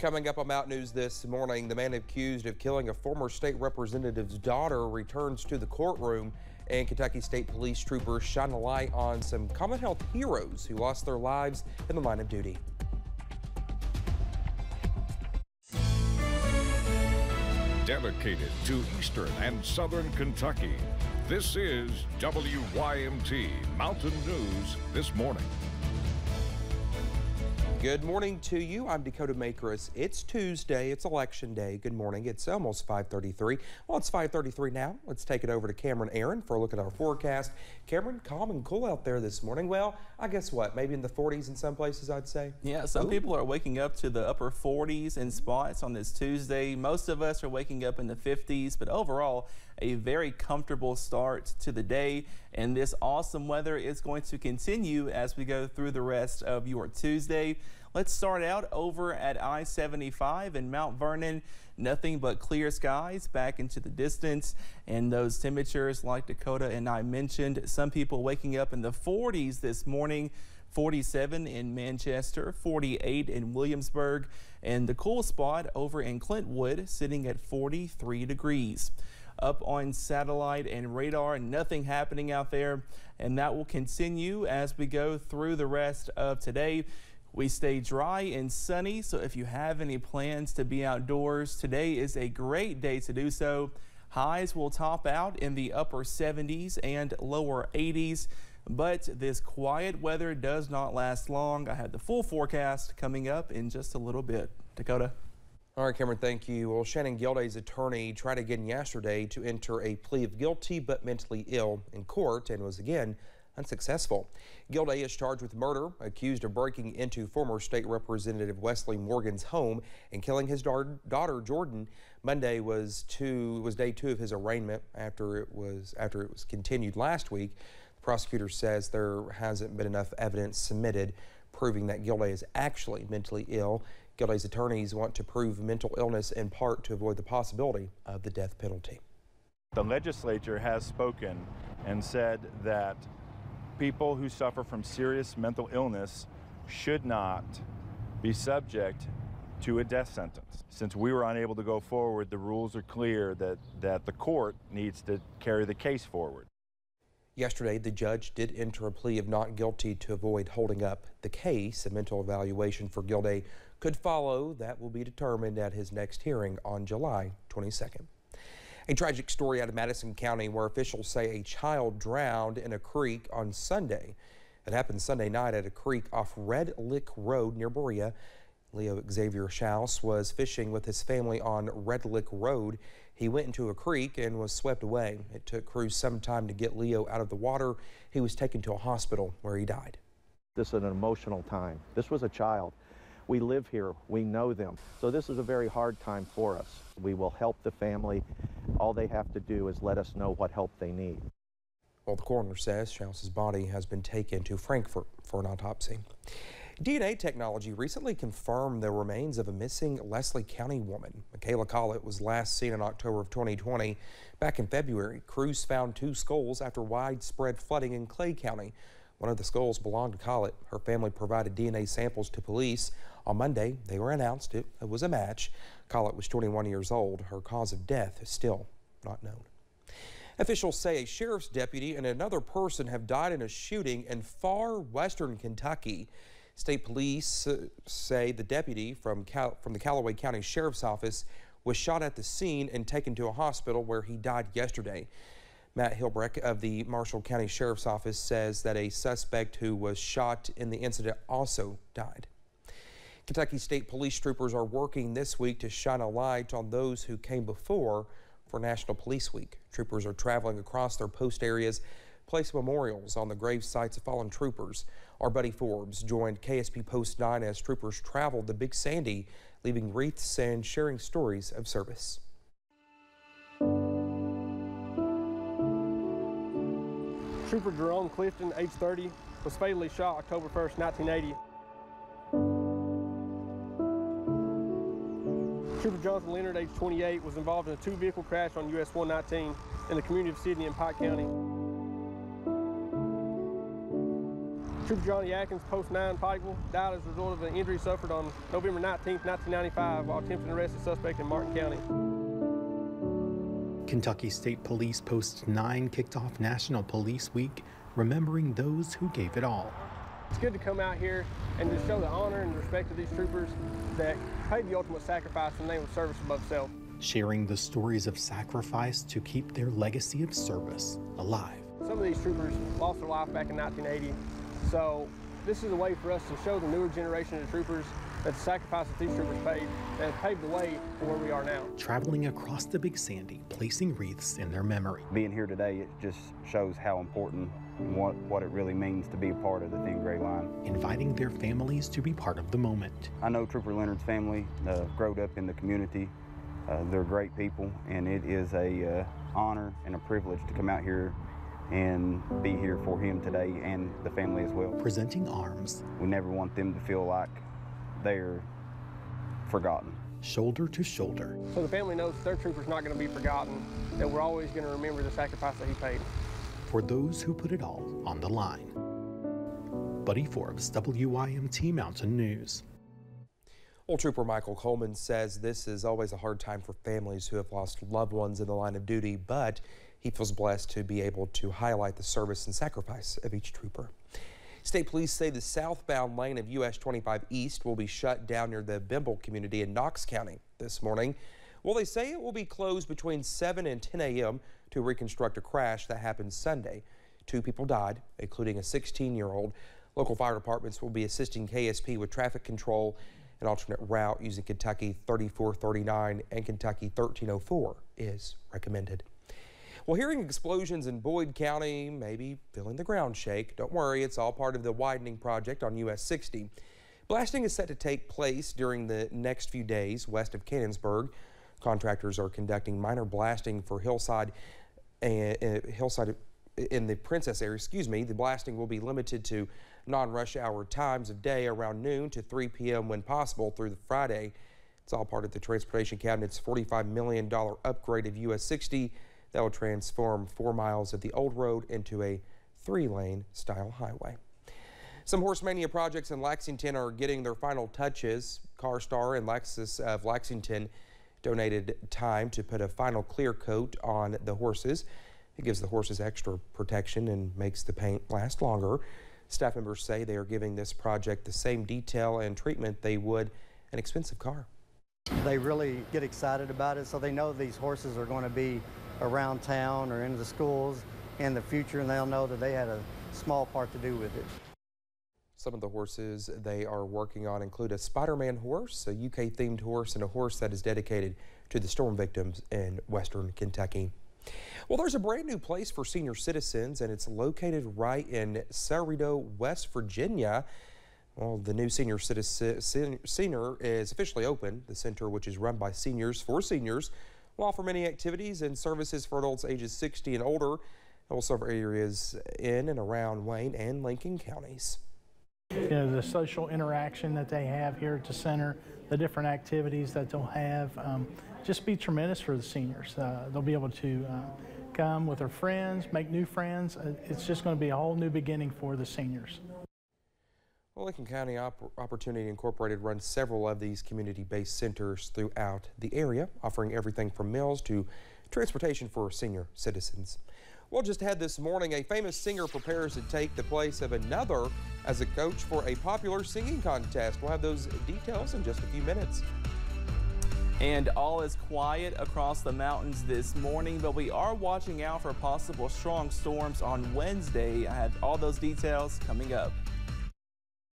Coming up on Mount News this morning, the man accused of killing a former state representative's daughter returns to the courtroom, and Kentucky State Police troopers shine a light on some Commonwealth heroes who lost their lives in the line of duty. Dedicated to Eastern and Southern Kentucky, this is WYMT Mountain News This Morning. Good morning to you. I'm Dakota Makris. It's Tuesday. It's election day. Good morning. It's almost 5:33. Well, it's 5:33 now. Let's take it over to Cameron Aaron for a look at our forecast. Cameron, calm and cool out there this morning. Well, I guess what? Maybe in the 40s in some places, I'd say. Yeah, some people are waking up to the upper 40s in spots on this Tuesday. Most of us are waking up in the 50s, but overall, a very comfortable start to the day. And this awesome weather is going to continue as we go through the rest of your Tuesday. Let's start out over at I-75 in Mount Vernon. Nothing but clear skies back into the distance, and those temperatures, like Dakota and I mentioned, some people waking up in the 40s this morning. 47 in Manchester, 48 in Williamsburg, and the cool spot over in Clintwood sitting at 43 degrees. Up on satellite and radar, nothing happening out there, and that will continue as we go through the rest of today. We stay dry and sunny, so if you have any plans to be outdoors, today is a great day to do so. Highs will top out in the upper 70s and lower 80s, but this quiet weather does not last long. I have the full forecast coming up in just a little bit. Dakota. All right, Cameron, thank you. Well, Shannon Gilday's attorney tried again yesterday to enter a plea of guilty but mentally ill in court and was again unsuccessful. Gilday is charged with murder, accused of breaking into former state representative Wesley Morgan's home and killing his daughter Jordan. Monday was day 2 of his arraignment after it was continued last week. The prosecutor says there hasn't been enough evidence submitted proving that Gilday is actually mentally ill. Gilday's attorneys want to prove mental illness in part to avoid the possibility of the death penalty. The legislature has spoken and said that people who suffer from serious mental illness should not be subject to a death sentence. Since we were unable to go forward, the rules are clear that the court needs to carry the case forward. Yesterday, the judge did enter a plea of not guilty to avoid holding up the case. A mental evaluation for Gilday could follow. That will be determined at his next hearing on July 22nd. A tragic story out of Madison County where officials say a child drowned in a creek on Sunday. It happened Sunday night at a creek off Red Lick Road near Berea. Leo Xavier Schaus was fishing with his family on Red Lick Road. He went into a creek and was swept away. It took crews some time to get Leo out of the water. He was taken to a hospital where he died. This is an emotional time. This was a child. We live here. We know them. So this is a very hard time for us. We will help the family. All they have to do is let us know what help they need. Well, the coroner says Schaus's body has been taken to Frankfort for an autopsy. DNA technology recently confirmed the remains of a missing Leslie County woman. Michaela Collett was last seen in October of 2020. Back in February, crews found 2 skulls after widespread flooding in Clay County. One of the skulls belonged to Collett. Her family provided DNA samples to police. On Monday, they were announced it was a match. Collett was 21 years old. Her cause of death is still not known. Officials say a sheriff's deputy and another person have died in a shooting in far western Kentucky. State police say the deputy from the Callaway County Sheriff's Office was shot at the scene and taken to a hospital where he died yesterday. Matt Hilbrecht of the Marshall County Sheriff's Office says that a suspect who was shot in the incident also died. Kentucky State Police troopers are working this week to shine a light on those who came before for National Police Week. Troopers are traveling across their post areas, place memorials on the grave sites of fallen troopers. Our Buddy Forbes joined KSP Post 9 as troopers traveled the Big Sandy, leaving wreaths and sharing stories of service. Trooper Jerome Clifton, age 30, was fatally shot October 1st, 1980. Trooper Jonathan Leonard, age 28, was involved in a 2-vehicle crash on US 119 in the community of Sidney in Pike County. Trooper Johnny Atkins, Post 9, Pikeville, died as a result of an injury suffered on November 19, 1995 while attempting to arrest a suspect in Martin County. Kentucky State Police Post 9 kicked off National Police Week, remembering those who gave it all. It's good to come out here and to show the honor and respect of these troopers that paid the ultimate sacrifice in the name of service above self. Sharing the stories of sacrifice to keep their legacy of service alive. Some of these troopers lost their life back in 1980, so this is a way for us to show the newer generation of troopers that the sacrifice that these troopers paid that have paved the way for where we are now. Traveling across the Big Sandy, placing wreaths in their memory. Being here today, it just shows how important and what it really means to be a part of the Thin Gray Line. Inviting their families to be part of the moment. I know Trooper Leonard's family, growed up in the community. They're great people, and it is a honor and a privilege to come out here and be here for him today and the family as well. Presenting arms. We never want them to feel like they're forgotten. Shoulder to shoulder. So the family knows that their trooper's not going to be forgotten, that we're always going to remember the sacrifice that he paid. For those who put it all on the line. Buddy Forbes, WYMT Mountain News. Well, Trooper Michael Coleman says this is always a hard time for families who have lost loved ones in the line of duty, but he feels blessed to be able to highlight the service and sacrifice of each trooper. State police say the southbound lane of US 25 East will be shut down near the Bimble community in Knox County this morning. Well, they say it will be closed between 7 and 10 a.m. to reconstruct a crash that happened Sunday. 2 people died, including a 16-year-old. Local fire departments will be assisting KSP with traffic control. An alternate route using Kentucky 3439 and Kentucky 1304 is recommended. Well, hearing explosions in Boyd County may be feeling the ground shake. Don't worry, it's all part of the widening project on US 60. Blasting is set to take place during the next few days west of Cannonsburg. Contractors are conducting minor blasting for Hillside in the Princess area. The blasting will be limited to non-rush hour times of day around noon to 3 p.m. when possible through the Friday. It's all part of the Transportation Cabinet's $45 million upgrade of US 60 that will transform 4 miles of the old road into a 3-lane style highway. Some Horse Mania projects in Lexington are getting their final touches. CarStar and Lexus of Lexington donated time to put a final clear coat on the horses. It gives the horses extra protection and makes the paint last longer. Staff members say they are giving this project the same detail and treatment they would an expensive car. They really get excited about it, so they know these horses are going to be around town or in the schools in the future, and they'll know that they had a small part to do with it. Some of the horses they are working on include a Spider-Man horse, a UK-themed horse, and a horse that is dedicated to the storm victims in western Kentucky. Well, there's a brand new place for senior citizens, and it's located right in Cerrito, West Virginia. Well, the new senior center is officially open. The center, which is run by seniors for seniors, will offer many activities and services for adults ages 60 and older. It will serve areas in and around Wayne and Lincoln counties. You know, the social interaction that they have here at the center, the different activities that they'll have, just be tremendous for the seniors. They'll be able to come with their friends, make new friends. It's just going to be a whole new beginning for the seniors. Well, Lincoln County Opportunity Incorporated runs several of these community-based centers throughout the area, offering everything from meals to transportation for senior citizens. Well, just ahead this morning, a famous singer prepares to take the place of another as a coach for a popular singing contest. We'll have those details in just a few minutes. And all is quiet across the mountains this morning, but we are watching out for possible strong storms on Wednesday. I have all those details coming up.